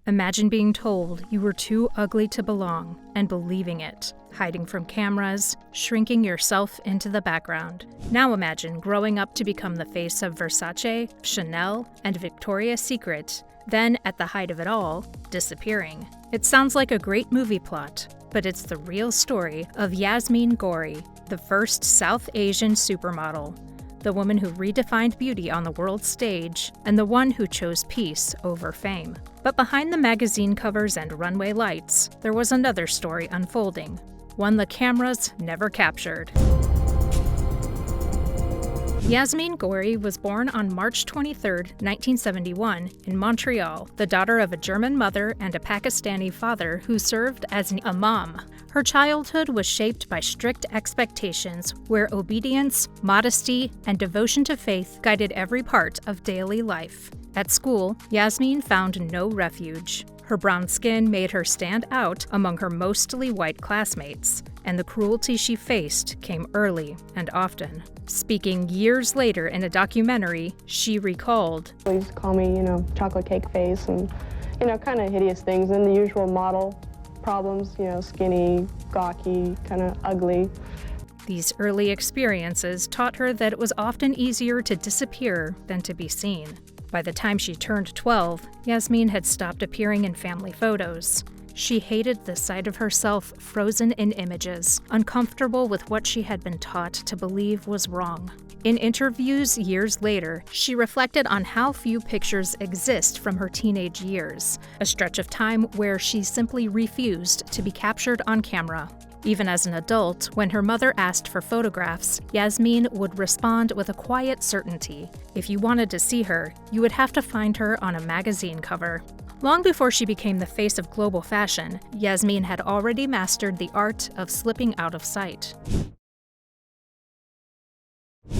Imagine being told you were too ugly to belong and believing it, hiding from cameras, shrinking yourself into the background. Now imagine growing up to become the face of Versace, Chanel, and Victoria's Secret, then, at the height of it all, disappearing. It sounds like a great movie plot, but it's the real story of Yasmeen Ghauri, the first South Asian supermodel, the woman who redefined beauty on the world stage, and the one who chose peace over fame. But behind the magazine covers and runway lights, there was another story unfolding, one the cameras never captured. Yasmeen Ghauri was born on March 23, 1971, in Montreal, the daughter of a German mother and a Pakistani father who served as an imam. Her childhood was shaped by strict expectations where obedience, modesty, and devotion to faith guided every part of daily life. At school, Yasmeen found no refuge. Her brown skin made her stand out among her mostly white classmates, and the cruelty she faced came early and often. Speaking years later in a documentary, she recalled, They used to call me, chocolate cake face and, kind of hideous things, and the usual model problems, skinny, gawky, kind of ugly. These early experiences taught her that it was often easier to disappear than to be seen. By the time she turned 12, Yasmeen had stopped appearing in family photos. She hated the sight of herself frozen in images, uncomfortable with what she had been taught to believe was wrong. In interviews years later, she reflected on how few pictures exist from her teenage years, a stretch of time where she simply refused to be captured on camera. Even as an adult, when her mother asked for photographs, Yasmeen would respond with a quiet certainty. If you wanted to see her, you would have to find her on a magazine cover. Long before she became the face of global fashion, Yasmeen had already mastered the art of slipping out of sight.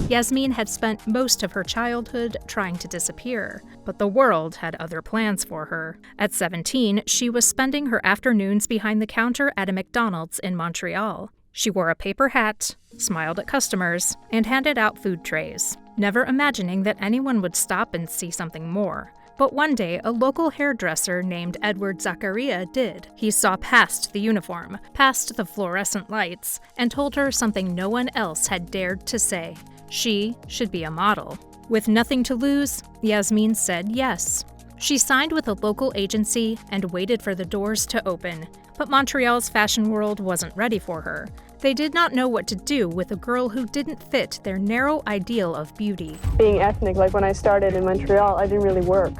Yasmeen had spent most of her childhood trying to disappear, but the world had other plans for her. At 17, she was spending her afternoons behind the counter at a McDonald's in Montreal. She wore a paper hat, smiled at customers, and handed out food trays, never imagining that anyone would stop and see something more. But one day, a local hairdresser named Edward Zachariah did. He saw past the uniform, past the fluorescent lights, and told her something no one else had dared to say. She should be a model. With nothing to lose, Yasmeen said yes. She signed with a local agency and waited for the doors to open. But Montreal's fashion world wasn't ready for her. They did not know what to do with a girl who didn't fit their narrow ideal of beauty. Being ethnic, when I started in Montreal, I didn't really work.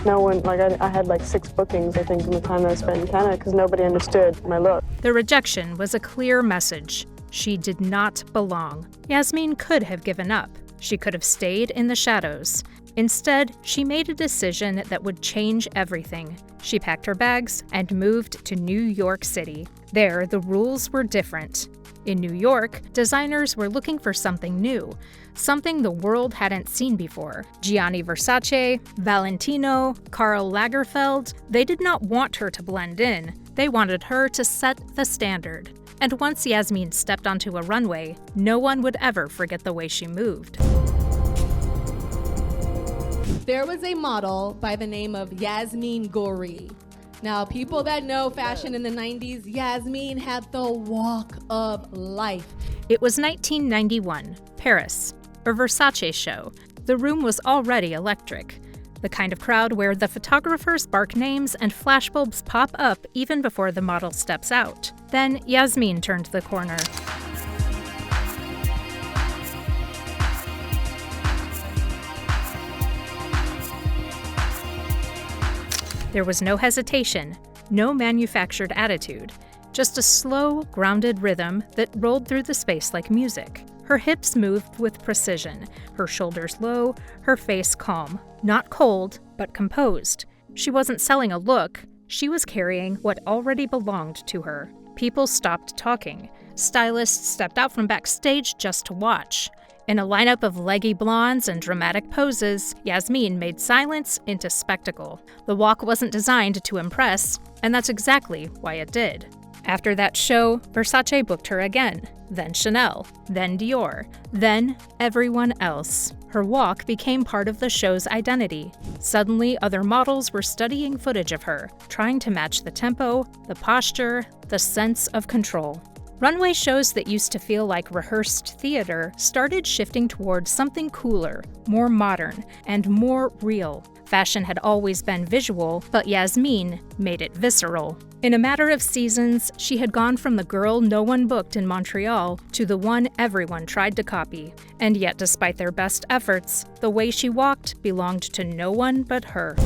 No one, I had 6 bookings, I think, from the time that I spent in Canada, because nobody understood my look. The rejection was a clear message. She did not belong. Yasmeen could have given up. She could have stayed in the shadows. Instead, she made a decision that would change everything. She packed her bags and moved to New York City. There, the rules were different. In New York, designers were looking for something new, something the world hadn't seen before. Gianni Versace, Valentino, Karl Lagerfeld, they did not want her to blend in. They wanted her to set the standard. And once Yasmeen stepped onto a runway, no one would ever forget the way she moved. There was a model by the name of Yasmeen Ghauri. Now, people that know fashion in the 90s, Yasmeen had the walk of life. It was 1991, Paris, a Versace show. The room was already electric. The kind of crowd where the photographers bark names and flashbulbs pop up even before the model steps out. Then Yasmeen turned the corner. There was no hesitation, no manufactured attitude, just a slow, grounded rhythm that rolled through the space like music. Her hips moved with precision, her shoulders low, her face calm. Not cold, but composed. She wasn't selling a look, she was carrying what already belonged to her. People stopped talking. Stylists stepped out from backstage just to watch. In a lineup of leggy blondes and dramatic poses, Yasmeen made silence into spectacle. The walk wasn't designed to impress, and that's exactly why it did. After that show, Versace booked her again, then Chanel, then Dior, then everyone else. Her walk became part of the show's identity. Suddenly, other models were studying footage of her, trying to match the tempo, the posture, the sense of control. Runway shows that used to feel like rehearsed theater started shifting towards something cooler, more modern, and more real. Fashion had always been visual, but Yasmeen made it visceral. In a matter of seasons, she had gone from the girl no one booked in Montreal to the one everyone tried to copy. And yet, despite their best efforts, the way she walked belonged to no one but her.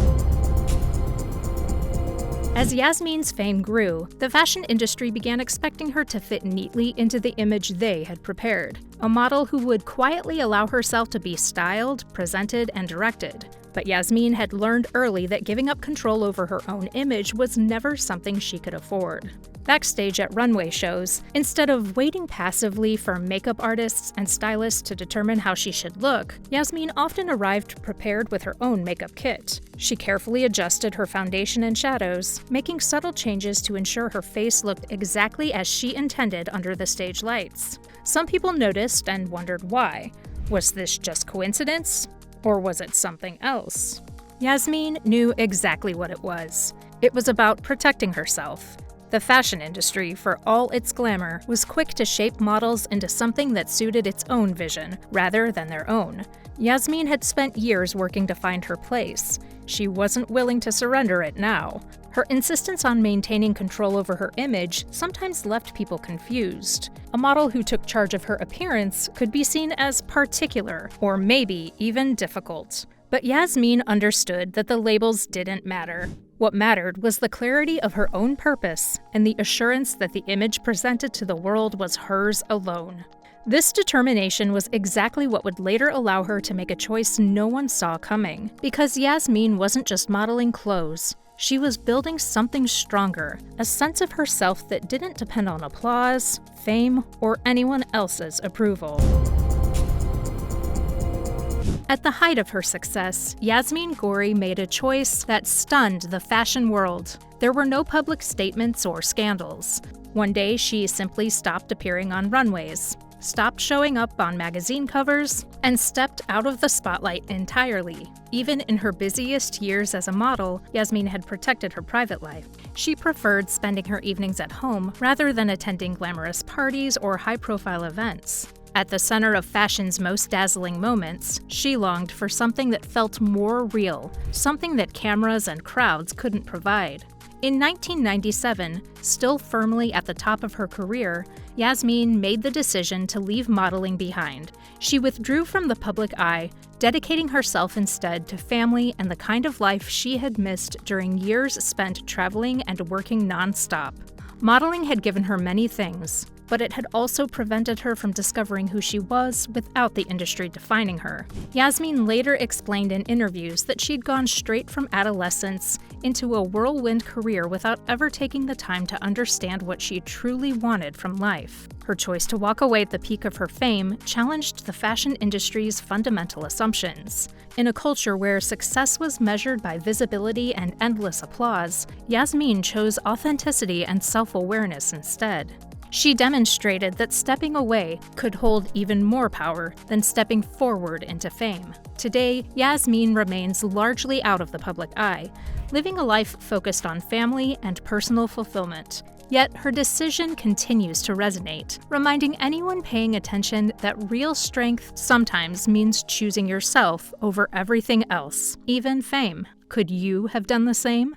As Yasmeen's fame grew, the fashion industry began expecting her to fit neatly into the image they had prepared. A model who would quietly allow herself to be styled, presented, and directed. But Yasmeen had learned early that giving up control over her own image was never something she could afford. Backstage at runway shows, instead of waiting passively for makeup artists and stylists to determine how she should look, Yasmeen often arrived prepared with her own makeup kit. She carefully adjusted her foundation and shadows, making subtle changes to ensure her face looked exactly as she intended under the stage lights. Some people noticed and wondered why. Was this just coincidence? Or was it something else? Yasmeen knew exactly what it was. It was about protecting herself. The fashion industry, for all its glamour, was quick to shape models into something that suited its own vision, rather than their own. Yasmeen had spent years working to find her place. She wasn't willing to surrender it now. Her insistence on maintaining control over her image sometimes left people confused. A model who took charge of her appearance could be seen as particular, or maybe even difficult. But Yasmeen understood that the labels didn't matter. What mattered was the clarity of her own purpose and the assurance that the image presented to the world was hers alone. This determination was exactly what would later allow her to make a choice no one saw coming. Because Yasmeen wasn't just modeling clothes. She was building something stronger, a sense of herself that didn't depend on applause, fame, or anyone else's approval. At the height of her success, Yasmeen Ghauri made a choice that stunned the fashion world. There were no public statements or scandals. One day, she simply stopped appearing on runways, stopped showing up on magazine covers, and stepped out of the spotlight entirely. Even in her busiest years as a model, Yasmeen had protected her private life. She preferred spending her evenings at home rather than attending glamorous parties or high-profile events. At the center of fashion's most dazzling moments, she longed for something that felt more real, something that cameras and crowds couldn't provide. In 1997, still firmly at the top of her career, Yasmeen made the decision to leave modeling behind. She withdrew from the public eye, dedicating herself instead to family and the kind of life she had missed during years spent traveling and working nonstop. Modeling had given her many things, but it had also prevented her from discovering who she was without the industry defining her. Yasmeen later explained in interviews that she'd gone straight from adolescence into a whirlwind career without ever taking the time to understand what she truly wanted from life. Her choice to walk away at the peak of her fame challenged the fashion industry's fundamental assumptions. In a culture where success was measured by visibility and endless applause, Yasmeen chose authenticity and self-awareness instead. She demonstrated that stepping away could hold even more power than stepping forward into fame. Today, Yasmeen remains largely out of the public eye, living a life focused on family and personal fulfillment. Yet her decision continues to resonate, reminding anyone paying attention that real strength sometimes means choosing yourself over everything else, even fame. Could you have done the same?